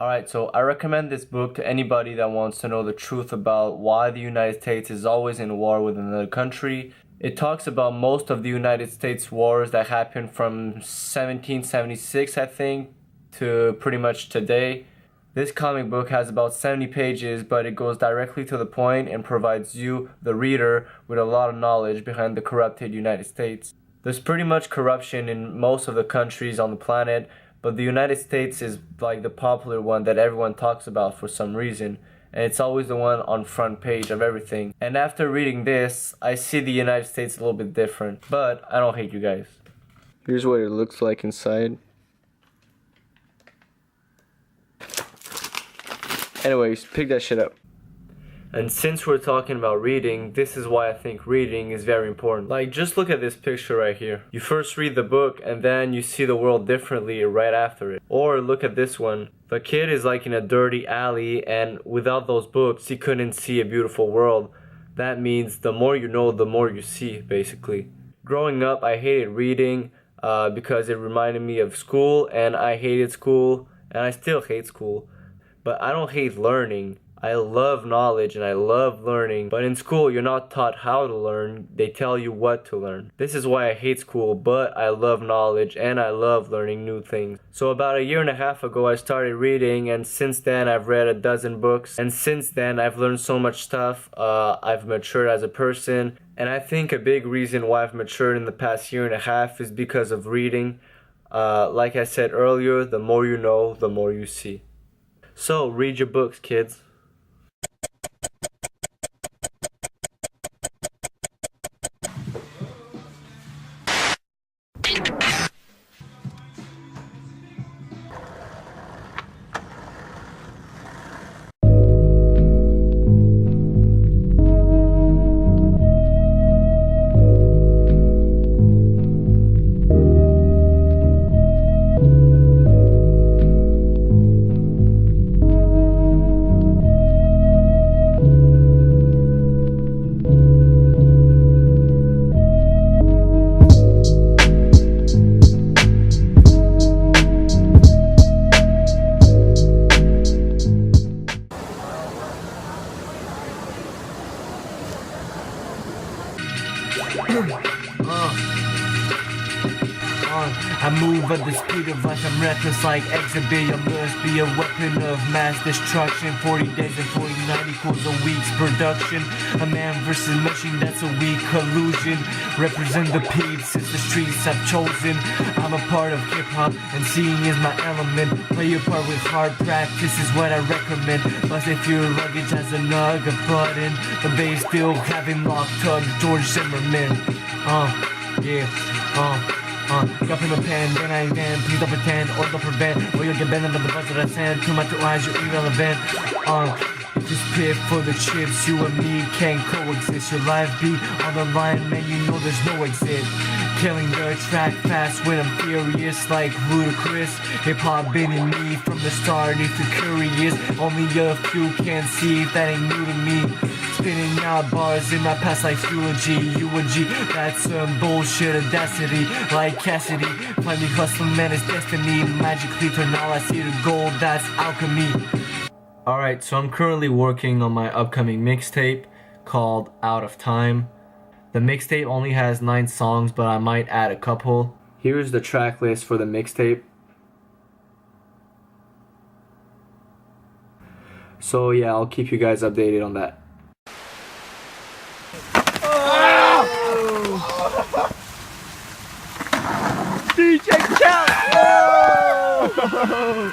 Alright, so I recommend this book to anybody that wants to know the truth about why the United States is always in war with another country. It talks about most of the United States wars that happened from 1776, I think, to pretty much today. This comic book has about 70 pages, but it goes directly to the point and provides you, the reader, with a lot of knowledge behind the corrupted United States. There's pretty much corruption in most of the countries on the planet, but the United States is like the popular one that everyone talks about for some reason. And it's always the one on front page of everything. And after reading this, I see the United States a little bit different. But I don't hate you guys. Here's what it looks like inside. Anyways, pick that shit up. And since we're talking about reading, this is why I think reading is very important. Like, just look at this picture right here. You first read the book and then you see the world differently right after it. Or look at this one. The kid is like in a dirty alley, and without those books he couldn't see a beautiful world. That means the more you know, the more you see, basically. Growing up, I hated reading because it reminded me of school, and I hated school, and I still hate school. But I don't hate learning. I love knowledge and I love learning, but in school you're not taught how to learn, they tell you what to learn. This is why I hate school, but I love knowledge and I love learning new things. So about 1.5 years ago I started reading, and since then I've read a dozen books, and since then I've learned so much stuff. I've matured as a person, and I think a big reason why I've matured in the past 1.5 years is because of reading. Like I said earlier, the more you know, the more you see. So read your books, kids. I move at the speed of light, I'm reckless like exhibit. I must be a weapon of mass destruction. 40 days and 49 equals a week's production. A man versus machine, that's a weak collusion. Represent the peeps, it's the streets I've chosen. I'm a part of hip-hop and seeing is my element. Play your part with hard practice is what I recommend. Plus if your luggage has a nug, a button, but they still haven't locked up George Zimmerman. Drop in a pen, then I van. Please don't pretend or don't prevent, or you'll get bent under the buzz that I send. Too much to eyes, you're irrelevant. If you spit for the chips, you and me can't coexist. Your life be on the line, man, you know there's no exit. Killing the track fast when I'm furious like ludicrous. Hip-hop been in me from the start if you're curious. Only a few can see if that ain't new to me. Spinning out bars in my past life's eulogy, that's some bullshit audacity. Like Cassidy, finally hustling, man, it's destiny. Magically turn all I see to gold, that's alchemy. Alright, so I'm currently working on my upcoming mixtape called Out of Time. The mixtape only has 9 songs, but I might add a couple. Here's the track list for the mixtape. So yeah, I'll keep you guys updated on that. DJ Cal!